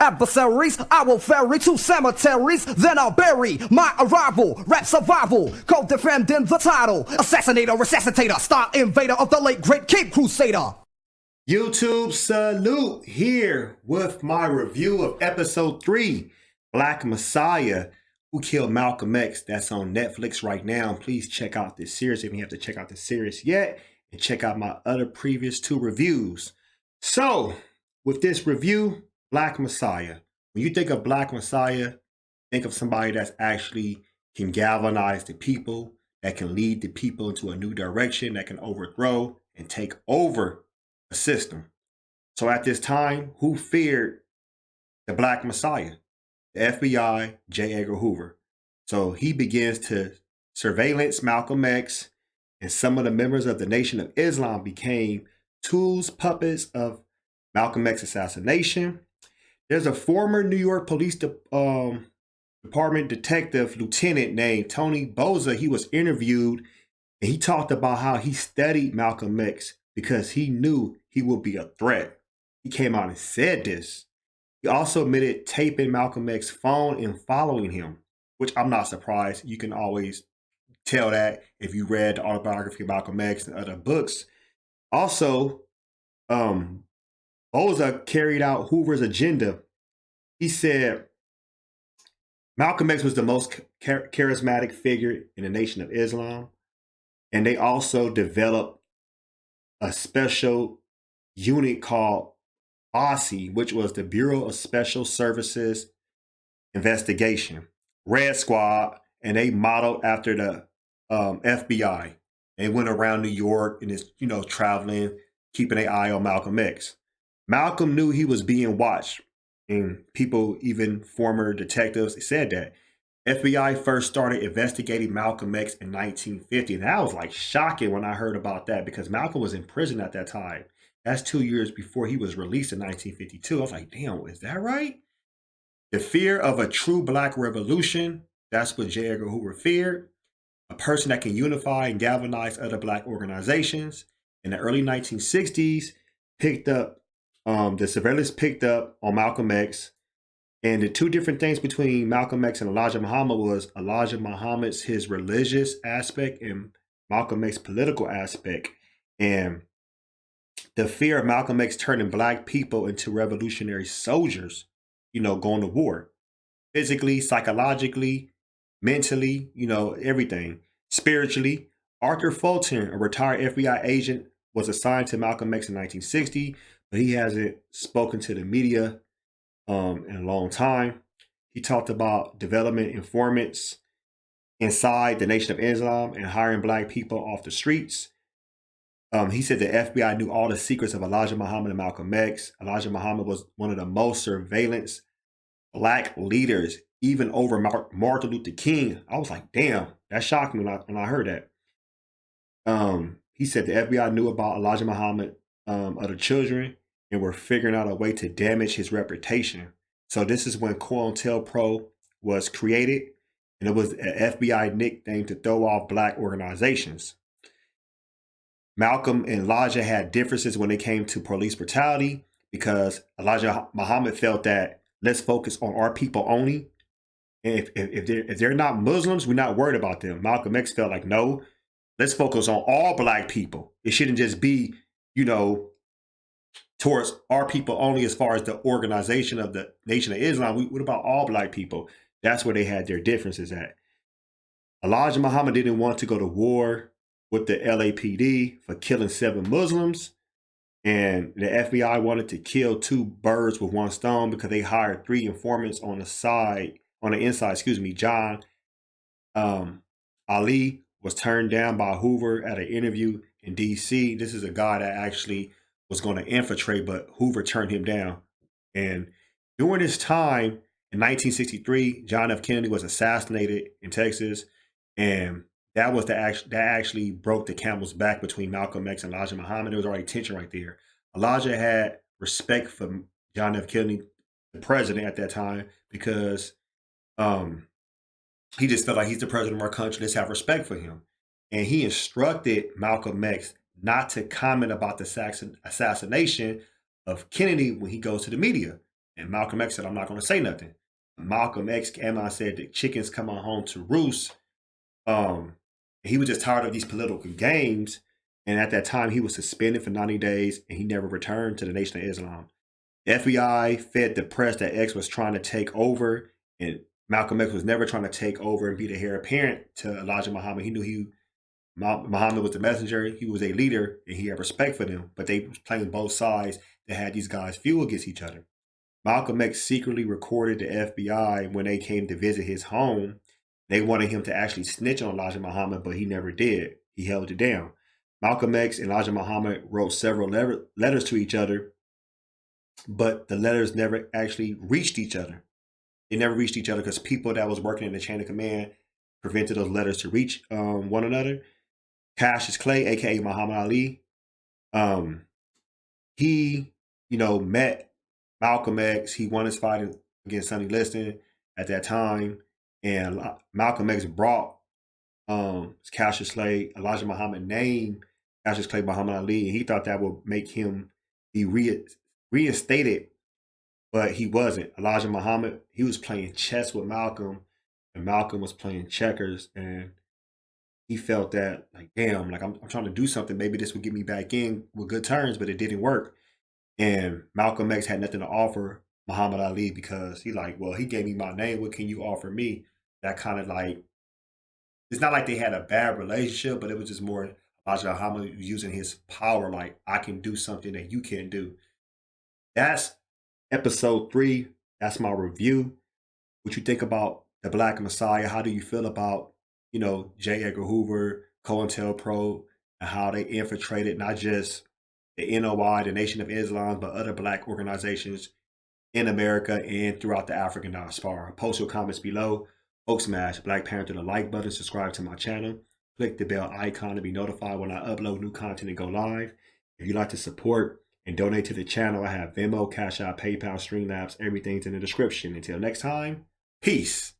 adversaries. I will ferry to cemeteries, then I'll bury my arrival. Rap survival, co-defending the title. Assassinator, resuscitator, star invader of the late great Cape Crusader. YouTube salute here with my review of episode 3, Black Messiah, Who Killed Malcolm X. That's on Netflix right now. Please check out this series if you have to check out this series yet, and check out my other previous 2 reviews. So, with this review, Black Messiah. When you think of Black Messiah, think of somebody that's actually can galvanize the people, that can lead the people into a new direction, that can overthrow and take over a system. So at this time, who feared the Black Messiah? The FBI, J. Edgar Hoover. So he begins to surveillance Malcolm X, and some of the members of the Nation of Islam became tools, puppets of Malcolm X assassination. There's a former New York Police Department detective lieutenant named Ntonni Boza. He was interviewed, and he talked about how he studied Malcolm X because he knew he would be a threat. He came out and said this. He also admitted taping Malcolm X's phone and following him, which I'm not surprised. You can always tell that if you read the autobiography of Malcolm X and other books. Also, Boza carried out Hoover's agenda. He said Malcolm X was the most charismatic figure in the Nation of Islam, and they also developed a special unit called OSI, which was the Bureau of Special Services Investigation, Red Squad, and they modeled after the FBI. They went around New York and is, traveling, keeping an eye on Malcolm X. Malcolm knew he was being watched, and people, even former detectives, said that. FBI first started investigating Malcolm X in 1950. And that was like shocking when I heard about that, because Malcolm was in prison at that time. That's 2 years before he was released in 1952. I was like, damn, is that right? The fear of a true Black revolution, that's what J. Edgar Hoover feared. A person that can unify and galvanize other Black organizations. In the early 1960s, the surveillance picked up on Malcolm X. And the 2 different things between Malcolm X and Elijah Muhammad was Elijah Muhammad's his religious aspect and Malcolm X's political aspect. And the fear of Malcolm X turning Black people into revolutionary soldiers, going to war. Physically, psychologically, mentally, everything. Spiritually, Arthur Fulton, a retired FBI agent, was assigned to Malcolm X in 1960, but he hasn't spoken to the media in a long time. He talked about development informants inside the Nation of Islam and hiring Black people off the streets. He said the FBI knew all the secrets of Elijah Muhammad and Malcolm X. Elijah Muhammad was one of the most surveillance Black leaders, even over Martin Luther King. I was like, damn, that shocked me when I heard that. He said the FBI knew about Elijah Muhammad, other children, and were figuring out a way to damage his reputation. So this is when COINTELPRO was created, and it was an FBI nickname to throw off Black organizations. Malcolm and Elijah had differences when it came to police brutality, because Elijah Muhammad felt that let's focus on our people only. And if they're not Muslims, we're not worried about them. Malcolm X felt like, no, let's focus on all Black people. It shouldn't just be, towards our people only as far as the organization of the Nation of Islam. What about all Black people? That's where they had their differences at. Elijah Muhammad didn't want to go to war with the LAPD for killing 7 Muslims. And the FBI wanted to kill 2 birds with 1 stone because they hired 3 informants on the inside. John Ali was turned down by Hoover at an interview in DC. This is a guy that actually was going to infiltrate, but Hoover turned him down. And during this time, in 1963, John F. Kennedy was assassinated in Texas, and that actually broke the camel's back between Malcolm X and Elijah Muhammad. There was already tension right there. Elijah had respect for John F. Kennedy, the president at that time, because he just felt like he's the president of our country. Let's have respect for him. And he instructed Malcolm X not to comment about the assassination of Kennedy when he goes to the media. And Malcolm X said, I'm not going to say nothing. Malcolm X came out and said the chickens come on home to roost. He was just tired of these political games. And at that time, he was suspended for 90 days and he never returned to the Nation of Islam. The FBI fed the press that X was trying to take over, and Malcolm X was never trying to take over and be the heir apparent to Elijah Muhammad. He knew Muhammad was the messenger. He was a leader, and he had respect for them. But they was playing both sides that had these guys fuel against each other. Malcolm X secretly recorded the FBI when they came to visit his home. They wanted him to actually snitch on Elijah Muhammad, but he never did. He held it down. Malcolm X and Elijah Muhammad wrote several letters to each other, but the letters never actually reached each other. They never reached each other because people that was working in the chain of command prevented those letters to reach one another. Cassius Clay, aka Muhammad Ali, he, met Malcolm X. He won his fight against Sonny Liston at that time, and Malcolm X brought Cassius Clay, Elijah Muhammad named Cassius Clay Muhammad Ali, and he thought that would make him be reinstated, but he wasn't. Elijah Muhammad, he was playing chess with Malcolm, and Malcolm was playing checkers, and he felt that, like, damn, like I'm trying to do something. Maybe this would get me back in with good terms, but it didn't work. And Malcolm X had nothing to offer Muhammad Ali because he gave me my name. What can you offer me? That kind of like, it's not like they had a bad relationship, but it was just more Elijah Muhammad using his power. Like, I can do something that you can't do. That's episode 3. That's my review. What you think about the Black Messiah? How do you feel about, J. Edgar Hoover, COINTELPRO, and how they infiltrated not just the NOI, the Nation of Islam, but other Black organizations in America and throughout the African diaspora? Post your comments below. Folks, smash Black Panther the like button, subscribe to my channel, click the bell icon to be notified when I upload new content and go live. If you'd like to support and donate to the channel, I have Venmo, CashApp, PayPal, Streamlabs, everything's in the description. Until next time, peace.